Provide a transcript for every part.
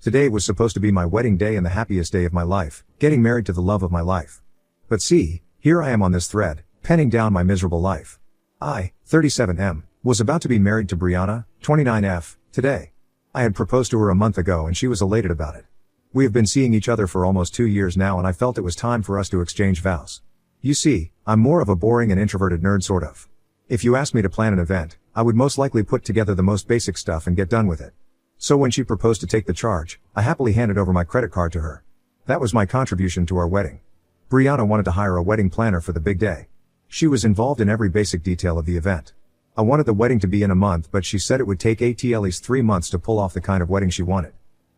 Today was supposed to be my wedding day and the happiest day of my life, getting married to the love of my life. But see, here I am on this thread, penning down my miserable life. I, 37M, was about to be married to Brianna, 29F, today. I had proposed to her a month ago and she was elated about it. We have been seeing each other for almost 2 years now and I felt it was time for us to exchange vows. You see, I'm more of a boring and introverted nerd sort of. If you asked me to plan an event, I would most likely put together the most basic stuff and get done with it. So when she proposed to take the charge, I happily handed over my credit card to her. That was my contribution to our wedding. Brianna wanted to hire a wedding planner for the big day. She was involved in every basic detail of the event. I wanted the wedding to be in a month, but she said it would take at least 3 months to pull off the kind of wedding she wanted.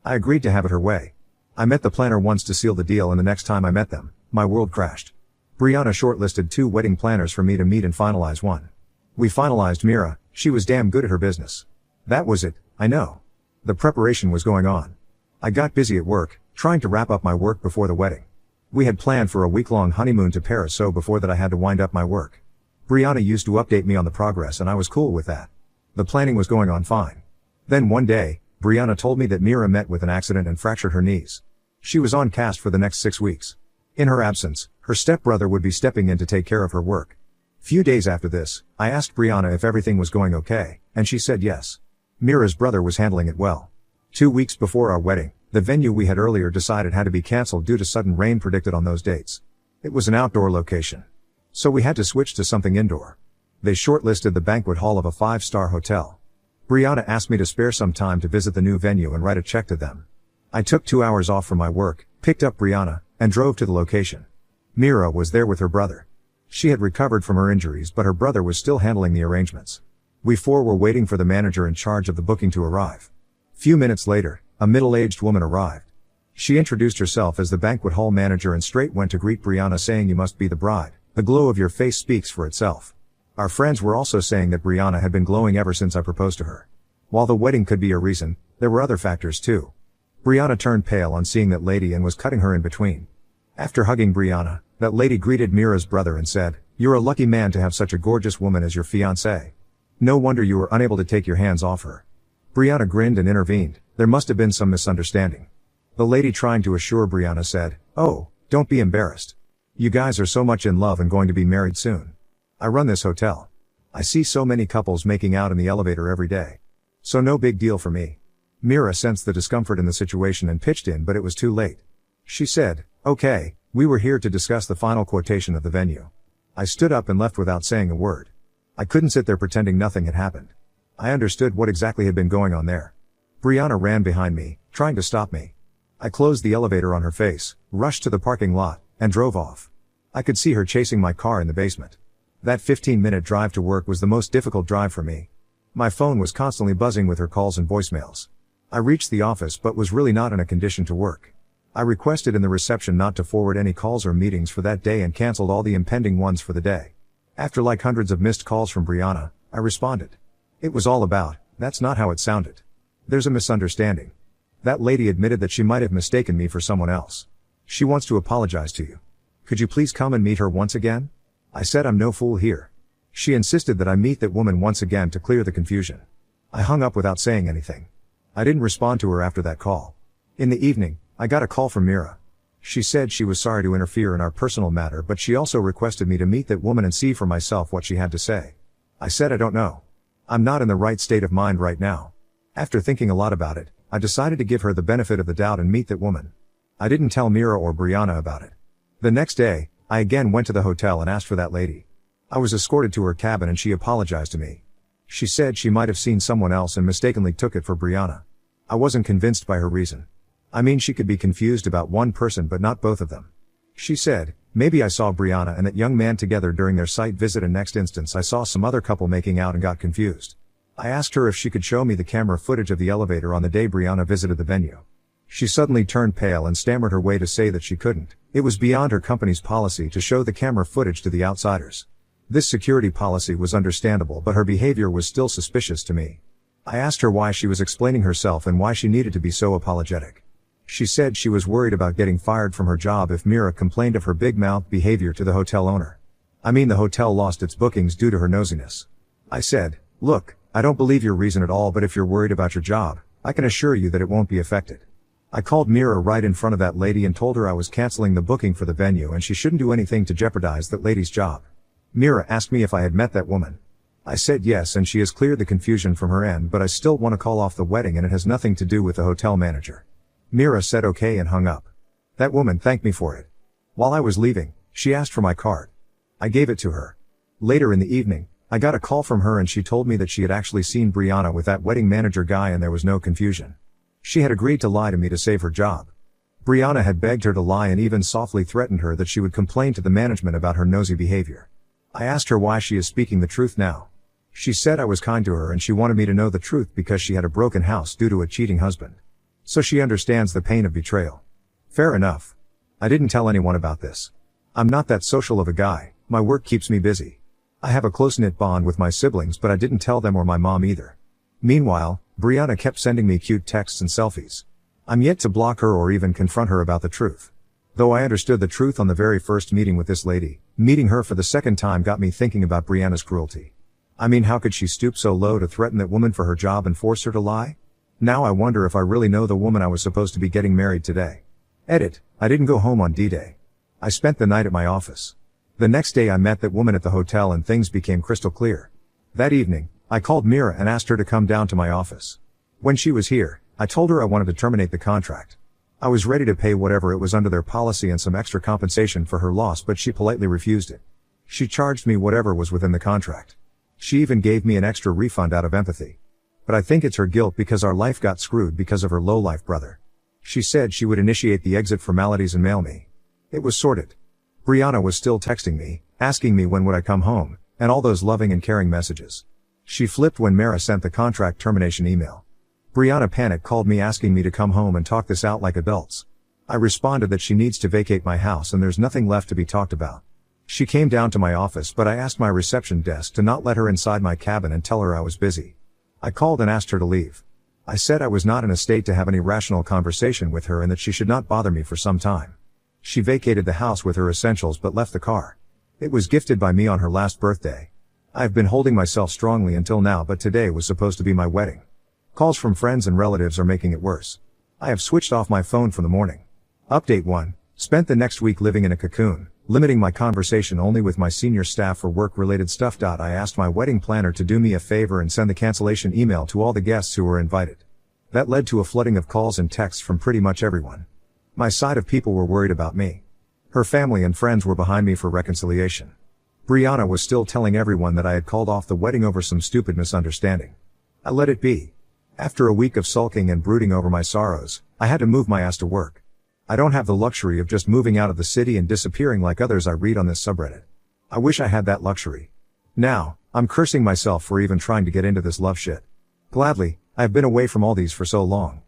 I agreed to have it her way. I met the planner once to seal the deal and the next time I met them, my world crashed. Brianna shortlisted 2 wedding planners for me to meet and finalize one. We finalized Mira. She was damn good at her business. That was it, I know. The preparation was going on. I got busy at work, trying to wrap up my work before the wedding. We had planned for a week-long honeymoon to Paris, so before that I had to wind up my work. Brianna used to update me on the progress and I was cool with that. The planning was going on fine. Then one day, Brianna told me that Mira met with an accident and fractured her knees. She was on cast for the next 6 weeks. In her absence, her stepbrother would be stepping in to take care of her work. Few days after this, I asked Brianna if everything was going okay, and she said yes. Mira's brother was handling it well. 2 weeks before our wedding, the venue we had earlier decided had to be cancelled due to sudden rain predicted on those dates. It was an outdoor location. So we had to switch to something indoor. They shortlisted the banquet hall of a 5-star hotel. Brianna asked me to spare some time to visit the new venue and write a check to them. I took 2 hours off from my work, picked up Brianna, and drove to the location. Mira was there with her brother. She had recovered from her injuries, but her brother was still handling the arrangements. We 4 were waiting for the manager in charge of the booking to arrive. Few minutes later, a middle-aged woman arrived. She introduced herself as the banquet hall manager and straight went to greet Brianna, saying, "You must be the bride. The glow of your face speaks for itself." Our friends were also saying that Brianna had been glowing ever since I proposed to her. While the wedding could be a reason, there were other factors too. Brianna turned pale on seeing that lady and was cutting her in between. After hugging Brianna, that lady greeted Mira's brother and said, "You're a lucky man to have such a gorgeous woman as your fiancée. No wonder you were unable to take your hands off her." Brianna grinned and intervened. There must have been some misunderstanding. The lady, trying to assure Brianna, said, "Oh, don't be embarrassed. You guys are so much in love and going to be married soon. I run this hotel. I see so many couples making out in the elevator every day. So no big deal for me." Mira sensed the discomfort in the situation and pitched in, but it was too late. She said, "Okay, we were here to discuss the final quotation of the venue." I stood up and left without saying a word. I couldn't sit there pretending nothing had happened. I understood what exactly had been going on there. Brianna ran behind me, trying to stop me. I closed the elevator on her face, rushed to the parking lot, and drove off. I could see her chasing my car in the basement. That 15-minute drive to work was the most difficult drive for me. My phone was constantly buzzing with her calls and voicemails. I reached the office but was really not in a condition to work. I requested in the reception not to forward any calls or meetings for that day and canceled all the impending ones for the day. After like hundreds of missed calls from Brianna, I responded. It was all about, "That's not how it sounded. There's a misunderstanding. That lady admitted that she might have mistaken me for someone else. She wants to apologize to you. Could you please come and meet her once again?" I said I'm no fool here. She insisted that I meet that woman once again to clear the confusion. I hung up without saying anything. I didn't respond to her after that call. In the evening, I got a call from Mira. She said she was sorry to interfere in our personal matter, but she also requested me to meet that woman and see for myself what she had to say. I said I don't know. I'm not in the right state of mind right now. After thinking a lot about it, I decided to give her the benefit of the doubt and meet that woman. I didn't tell Mira or Brianna about it. The next day, I again went to the hotel and asked for that lady. I was escorted to her cabin and she apologized to me. She said she might have seen someone else and mistakenly took it for Brianna. I wasn't convinced by her reason. I mean, she could be confused about one person but not both of them. She said, maybe I saw Brianna and that young man together during their site visit and next instance I saw some other couple making out and got confused. I asked her if she could show me the camera footage of the elevator on the day Brianna visited the venue. She suddenly turned pale and stammered her way to say that she couldn't. It was beyond her company's policy to show the camera footage to the outsiders. This security policy was understandable, but her behavior was still suspicious to me. I asked her why she was explaining herself and why she needed to be so apologetic. She said she was worried about getting fired from her job if Mira complained of her big mouth behavior to the hotel owner. I mean, the hotel lost its bookings due to her nosiness. I said, look, I don't believe your reason at all, but if you're worried about your job, I can assure you that it won't be affected. I called Mira right in front of that lady and told her I was canceling the booking for the venue and she shouldn't do anything to jeopardize that lady's job. Mira asked me if I had met that woman. I said yes, and she has cleared the confusion from her end, but I still want to call off the wedding and it has nothing to do with the hotel manager. Mira said okay and hung up. That woman thanked me for it. While I was leaving, she asked for my card. I gave it to her. Later in the evening, I got a call from her and she told me that she had actually seen Brianna with that wedding manager guy and there was no confusion. She had agreed to lie to me to save her job. Brianna had begged her to lie and even softly threatened her that she would complain to the management about her nosy behavior. I asked her why she is speaking the truth now. She said I was kind to her and she wanted me to know the truth because she had a broken house due to a cheating husband. So she understands the pain of betrayal. Fair enough. I didn't tell anyone about this. I'm not that social of a guy, my work keeps me busy. I have a close-knit bond with my siblings, but I didn't tell them or my mom either. Meanwhile, Brianna kept sending me cute texts and selfies. I'm yet to block her or even confront her about the truth. Though I understood the truth on the very first meeting with this lady, meeting her for the second time got me thinking about Brianna's cruelty. I mean, how could she stoop so low to threaten that woman for her job and force her to lie? Now I wonder if I really know the woman I was supposed to be getting married today. Edit, I didn't go home on D-Day. I spent the night at my office. The next day I met that woman at the hotel and things became crystal clear. That evening, I called Mira and asked her to come down to my office. When she was here, I told her I wanted to terminate the contract. I was ready to pay whatever it was under their policy and some extra compensation for her loss, but she politely refused it. She charged me whatever was within the contract. She even gave me an extra refund out of empathy. But I think it's her guilt because our life got screwed because of her low-life brother. She said she would initiate the exit formalities and mail me. It was sorted. Brianna was still texting me, asking me when would I come home, and all those loving and caring messages. She flipped when Mara sent the contract termination email. Brianna panicked, called me asking me to come home and talk this out like adults. I responded that she needs to vacate my house and there's nothing left to be talked about. She came down to my office, but I asked my reception desk to not let her inside my cabin and tell her I was busy. I called and asked her to leave. I said I was not in a state to have any rational conversation with her and that she should not bother me for some time. She vacated the house with her essentials but left the car. It was gifted by me on her last birthday. I've been holding myself strongly until now, but today was supposed to be my wedding. Calls from friends and relatives are making it worse. I have switched off my phone for the morning. Update 1. Spent the next week living in a cocoon, limiting my conversation only with my senior staff for work-related stuff. I asked my wedding planner to do me a favor and send the cancellation email to all the guests who were invited. That led to a flooding of calls and texts from pretty much everyone. My side of people were worried about me. Her family and friends were behind me for reconciliation. Brianna was still telling everyone that I had called off the wedding over some stupid misunderstanding. I let it be. After a week of sulking and brooding over my sorrows, I had to move my ass to work. I don't have the luxury of just moving out of the city and disappearing like others I read on this subreddit. I wish I had that luxury. Now, I'm cursing myself for even trying to get into this love shit. Gladly, I have been away from all these for so long.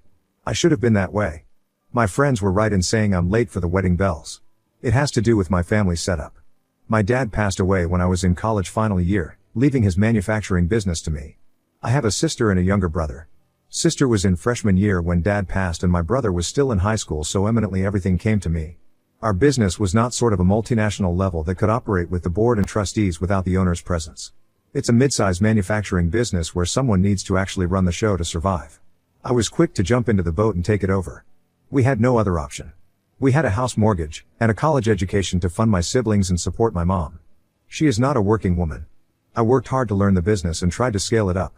I should have been that way. My friends were right in saying I'm late for the wedding bells. It has to do with my family setup. My dad passed away when I was in college final year, leaving his manufacturing business to me. I have a sister and a younger brother. Sister was in freshman year when dad passed and my brother was still in high school, so eminently everything came to me. Our business was not sort of a multinational level that could operate with the board and trustees without the owner's presence. It's a mid-size manufacturing business where someone needs to actually run the show to survive. I was quick to jump into the boat and take it over. We had no other option. We had a house mortgage, and a college education to fund my siblings and support my mom. She is not a working woman. I worked hard to learn the business and tried to scale it up.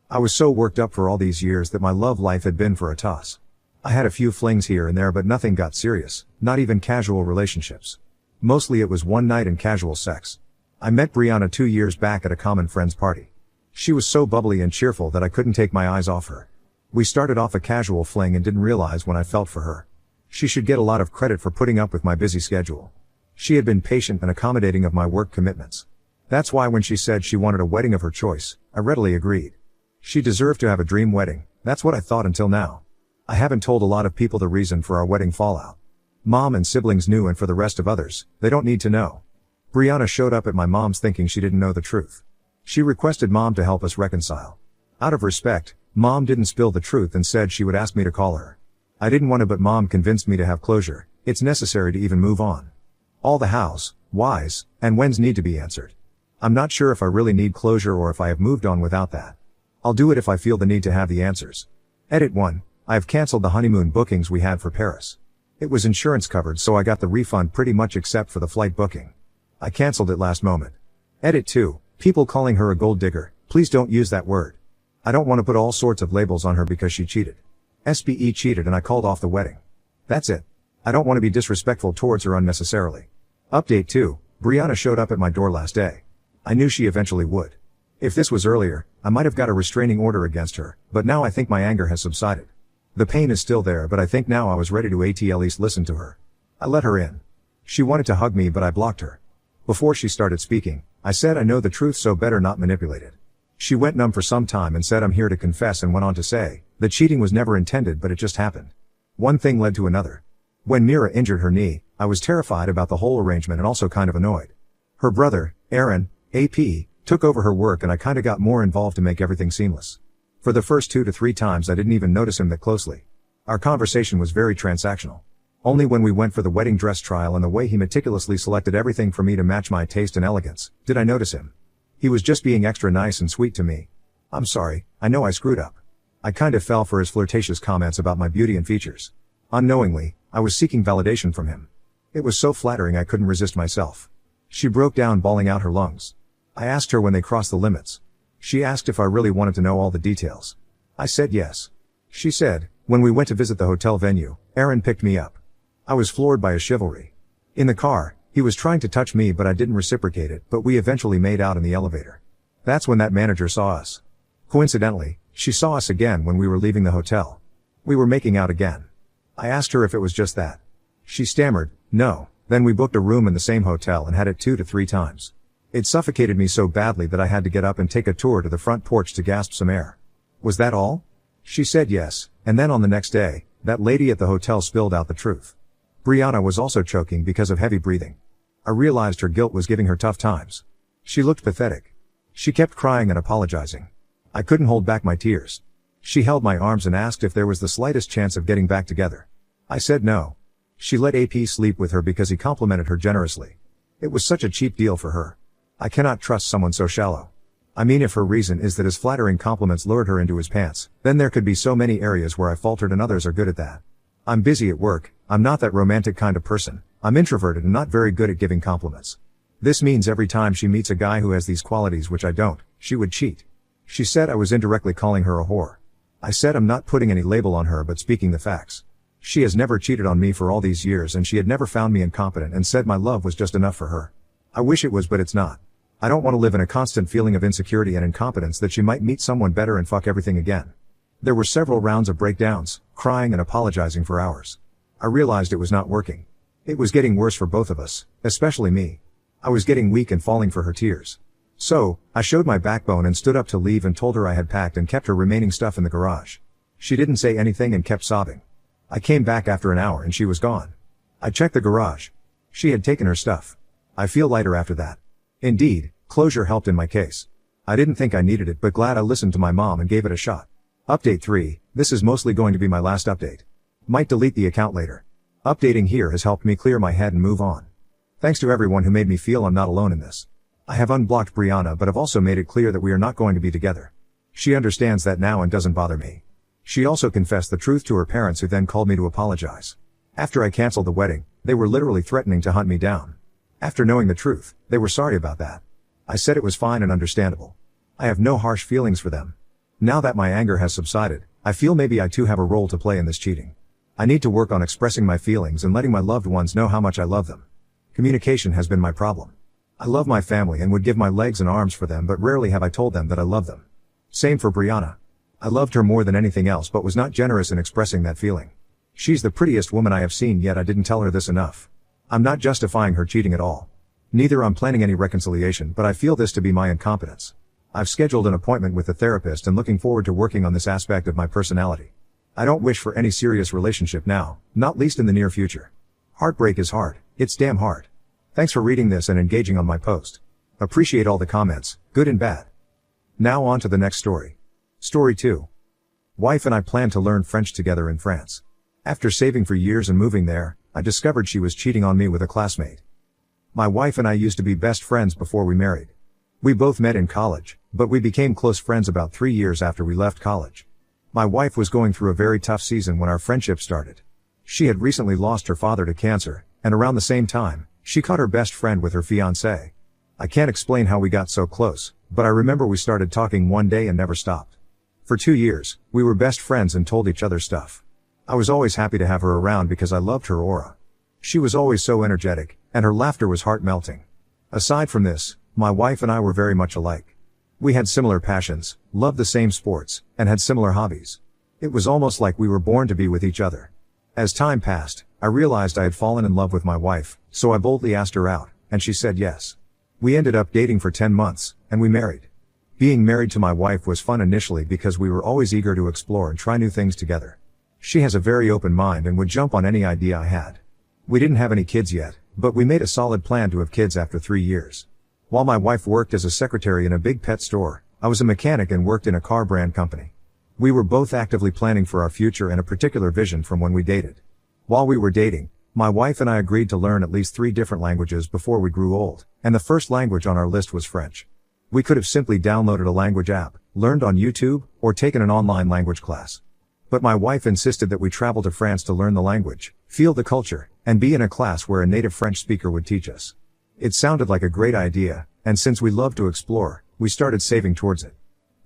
I was so worked up for all these years that my love life had been for a toss. I had a few flings here and there, but nothing got serious, not even casual relationships. Mostly it was one night and casual sex. I met Brianna 2 years back at a common friend's party. She was so bubbly and cheerful that I couldn't take my eyes off her. We started off a casual fling and didn't realize when I felt for her. She should get a lot of credit for putting up with my busy schedule. She had been patient and accommodating of my work commitments. That's why when she said she wanted a wedding of her choice, I readily agreed. She deserved to have a dream wedding, that's what I thought until now. I haven't told a lot of people the reason for our wedding fallout. Mom and siblings knew, and for the rest of others, they don't need to know. Brianna showed up at my mom's thinking she didn't know the truth. She requested Mom to help us reconcile. Out of respect, Mom didn't spill the truth and said she would ask me to call her. I didn't want to, but Mom convinced me to have closure. It's necessary to even move on. All the hows, whys, and whens need to be answered. I'm not sure if I really need closure or if I have moved on without that. I'll do it if I feel the need to have the answers. Edit 1. I have cancelled the honeymoon bookings we had for Paris. It was insurance covered, so I got the refund pretty much except for the flight booking. I cancelled it last moment. Edit 2. People calling her a gold digger, please don't use that word. I don't want to put all sorts of labels on her because she cheated. SBE cheated and I called off the wedding. That's it. I don't want to be disrespectful towards her unnecessarily. Update 2. Brianna showed up at my door last day. I knew she eventually would. If this was earlier, I might have got a restraining order against her, but now I think my anger has subsided. The pain is still there, but I think now I was ready to at least listen to her. I let her in. She wanted to hug me, but I blocked her. Before she started speaking, I said I know the truth, so better not manipulate it. She went numb for some time and said I'm here to confess, and went on to say that cheating was never intended, but it just happened. One thing led to another. When Mira injured her knee, I was terrified about the whole arrangement and also kind of annoyed. Her brother, Aaron, AP, took over her work and I kinda got more involved to make everything seamless. For the first 2 to 3 times I didn't even notice him that closely. Our conversation was very transactional. Only when we went for the wedding dress trial and the way he meticulously selected everything for me to match my taste and elegance, did I notice him. He was just being extra nice and sweet to me. I'm sorry, I know I screwed up. I kinda fell for his flirtatious comments about my beauty and features. Unknowingly, I was seeking validation from him. It was so flattering I couldn't resist myself. She broke down, bawling out her lungs. I asked her when they crossed the limits. She asked if I really wanted to know all the details. I said yes. She said, when we went to visit the hotel venue, Aaron picked me up. I was floored by his chivalry. In the car, he was trying to touch me, but I didn't reciprocate it, but we eventually made out in the elevator. That's when that manager saw us. Coincidentally, she saw us again when we were leaving the hotel. We were making out again. I asked her if it was just that. She stammered, no. Then we booked a room in the same hotel and had it 2 to 3 times. It suffocated me so badly that I had to get up and take a tour to the front porch to gasp some air. Was that all? She said yes, and then on the next day, that lady at the hotel spilled out the truth. Brianna was also choking because of heavy breathing. I realized her guilt was giving her tough times. She looked pathetic. She kept crying and apologizing. I couldn't hold back my tears. She held my arms and asked if there was the slightest chance of getting back together. I said no. She let AP sleep with her because he complimented her generously. It was such a cheap deal for her. I cannot trust someone so shallow. I mean, if her reason is that his flattering compliments lured her into his pants, then there could be so many areas where I faltered, and others are good at that. I'm busy at work, I'm not that romantic kind of person, I'm introverted and not very good at giving compliments. This means every time she meets a guy who has these qualities, which I don't, she would cheat. She said I was indirectly calling her a whore. I said I'm not putting any label on her but speaking the facts. She has never cheated on me for all these years, and she had never found me incompetent and said my love was just enough for her. I wish it was, but it's not. I don't want to live in a constant feeling of insecurity and incompetence that she might meet someone better and fuck everything again. There were several rounds of breakdowns, crying and apologizing for hours. I realized it was not working. It was getting worse for both of us, especially me. I was getting weak and falling for her tears. So, I showed my backbone and stood up to leave and told her I had packed and kept her remaining stuff in the garage. She didn't say anything and kept sobbing. I came back after an hour and she was gone. I checked the garage. She had taken her stuff. I feel lighter after that. Indeed, closure helped in my case. I didn't think I needed it, but glad I listened to my mom and gave it a shot. Update 3, this is mostly going to be my last update. Might delete the account later. Updating here has helped me clear my head and move on. Thanks to everyone who made me feel I'm not alone in this. I have unblocked Brianna, but have also made it clear that we are not going to be together. She understands that now and doesn't bother me. She also confessed the truth to her parents, who then called me to apologize. After I canceled the wedding, they were literally threatening to hunt me down. After knowing the truth, they were sorry about that. I said it was fine and understandable. I have no harsh feelings for them. Now that my anger has subsided, I feel maybe I too have a role to play in this cheating. I need to work on expressing my feelings and letting my loved ones know how much I love them. Communication has been my problem. I love my family and would give my legs and arms for them, but rarely have I told them that I love them. Same for Brianna. I loved her more than anything else, but was not generous in expressing that feeling. She's the prettiest woman I have seen, yet I didn't tell her this enough. I'm not justifying her cheating at all. Neither I'm planning any reconciliation, but I feel this to be my incompetence. I've scheduled an appointment with a therapist and looking forward to working on this aspect of my personality. I don't wish for any serious relationship now, not least in the near future. Heartbreak is hard, it's damn hard. Thanks for reading this and engaging on my post. Appreciate all the comments, good and bad. Now on to the next story. Story 2. Wife and I plan to learn French together in France. After saving for years and moving there, I discovered she was cheating on me with a classmate. My wife and I used to be best friends before we married. We both met in college, but we became close friends about 3 years after we left college. My wife was going through a very tough season when our friendship started. She had recently lost her father to cancer, and around the same time, she caught her best friend with her fiancé. I can't explain how we got so close, but I remember we started talking one day and never stopped. For 2 years, we were best friends and told each other stuff. I was always happy to have her around because I loved her aura. She was always so energetic, and her laughter was heart-melting. Aside from this, my wife and I were very much alike. We had similar passions, loved the same sports, and had similar hobbies. It was almost like we were born to be with each other. As time passed, I realized I had fallen in love with my wife, so I boldly asked her out, and she said yes. We ended up dating for 10 months, and we married. Being married to my wife was fun initially because we were always eager to explore and try new things together. She has a very open mind and would jump on any idea I had. We didn't have any kids yet, but we made a solid plan to have kids after 3 years. While my wife worked as a secretary in a big pet store, I was a mechanic and worked in a car brand company. We were both actively planning for our future and a particular vision from when we dated. While we were dating, my wife and I agreed to learn at least 3 different languages before we grew old, and the first language on our list was French. We could have simply downloaded a language app, learned on YouTube, or taken an online language class. But my wife insisted that we travel to France to learn the language, feel the culture, and be in a class where a native French speaker would teach us. It sounded like a great idea, and since we loved to explore, we started saving towards it.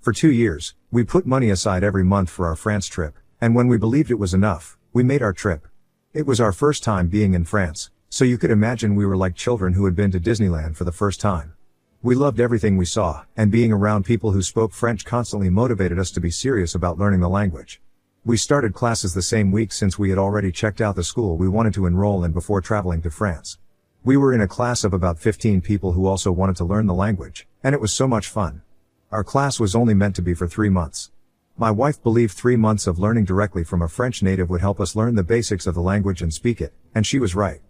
For 2 years, we put money aside every month for our France trip, and when we believed it was enough, we made our trip. It was our first time being in France, so you could imagine we were like children who had been to Disneyland for the first time. We loved everything we saw, and being around people who spoke French constantly motivated us to be serious about learning the language. We started classes the same week since we had already checked out the school we wanted to enroll in before traveling to France. We were in a class of about 15 people who also wanted to learn the language, and it was so much fun. Our class was only meant to be for 3 months. My wife believed 3 months of learning directly from a French native would help us learn the basics of the language and speak it, and she was right.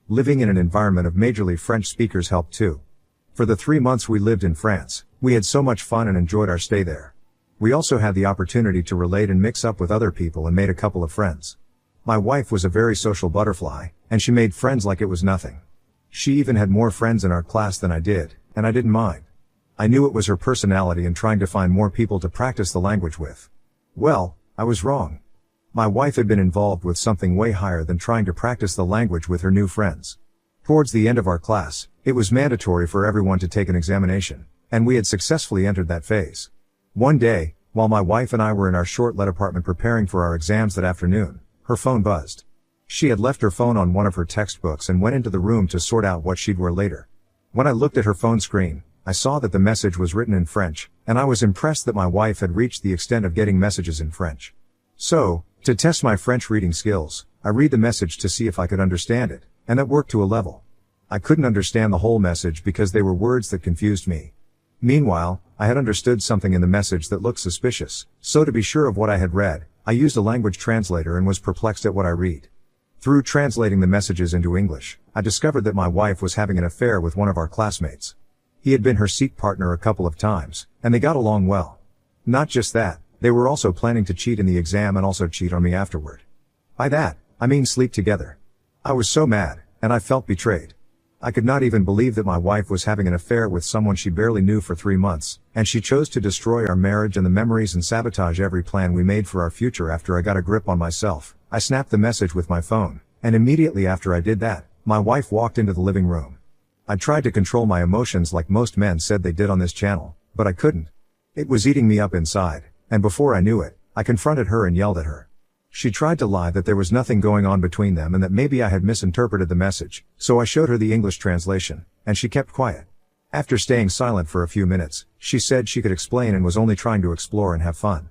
Living in an environment of majorly French speakers helped too. For the 3 months we lived in France, we had so much fun and enjoyed our stay there. We also had the opportunity to relate and mix up with other people and made a couple of friends. My wife was a very social butterfly, and she made friends like it was nothing. She even had more friends in our class than I did, and I didn't mind. I knew it was her personality and trying to find more people to practice the language with. Well, I was wrong. My wife had been involved with something way higher than trying to practice the language with her new friends. Towards the end of our class, it was mandatory for everyone to take an examination, and we had successfully entered that phase. One day, while my wife and I were in our short-let apartment preparing for our exams that afternoon, her phone buzzed. She had left her phone on one of her textbooks and went into the room to sort out what she'd wear later. When I looked at her phone screen, I saw that the message was written in French, and I was impressed that my wife had reached the extent of getting messages in French. So, to test my French reading skills, I read the message to see if I could understand it, and that worked to a level. I couldn't understand the whole message because they were words that confused me. Meanwhile, I had understood something in the message that looked suspicious, so to be sure of what I had read, I used a language translator and was perplexed at what I read. Through translating the messages into English, I discovered that my wife was having an affair with one of our classmates. He had been her seat partner a couple of times, and they got along well. Not just that, they were also planning to cheat in the exam and also cheat on me afterward. By that, I mean sleep together. I was so mad, and I felt betrayed. I could not even believe that my wife was having an affair with someone she barely knew for 3 months, and she chose to destroy our marriage and the memories and sabotage every plan we made for our future. After I got a grip on myself, I snapped the message with my phone, and immediately after I did that, my wife walked into the living room. I tried to control my emotions like most men said they did on this channel, but I couldn't. It was eating me up inside, and before I knew it, I confronted her and yelled at her. She tried to lie that there was nothing going on between them and that maybe I had misinterpreted the message, so I showed her the English translation, and she kept quiet. After staying silent for a few minutes, she said she could explain and was only trying to explore and have fun.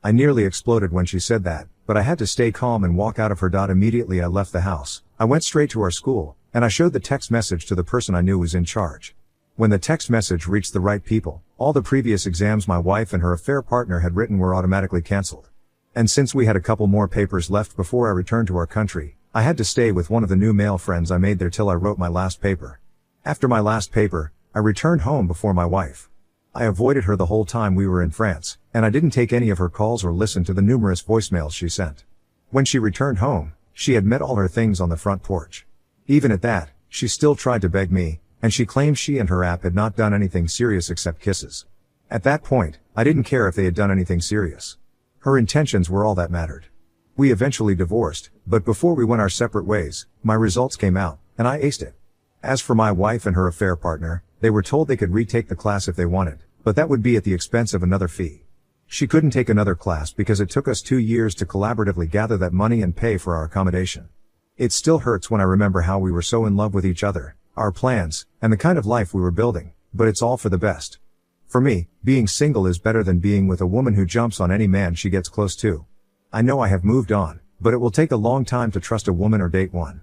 I nearly exploded when she said that, but I had to stay calm and walk out of her. Immediately I left the house. I went straight to our school, and I showed the text message to the person I knew was in charge. When the text message reached the right people, all the previous exams my wife and her affair partner had written were automatically cancelled. And since we had a couple more papers left before I returned to our country, I had to stay with one of the new male friends I made there till I wrote my last paper. After my last paper, I returned home before my wife. I avoided her the whole time we were in France, and I didn't take any of her calls or listen to the numerous voicemails she sent. When she returned home, she had met all her things on the front porch. Even at that, she still tried to beg me, and she claimed she and her app had not done anything serious except kisses. At that point, I didn't care if they had done anything serious. Her intentions were all that mattered. We eventually divorced, but before we went our separate ways, my results came out, and I aced it. As for my wife and her affair partner, they were told they could retake the class if they wanted, but that would be at the expense of another fee. She couldn't take another class because it took us 2 years to collaboratively gather that money and pay for our accommodation. It still hurts when I remember how we were so in love with each other, our plans, and the kind of life we were building, but it's all for the best. For me, being single is better than being with a woman who jumps on any man she gets close to. I know I have moved on, but it will take a long time to trust a woman or date one.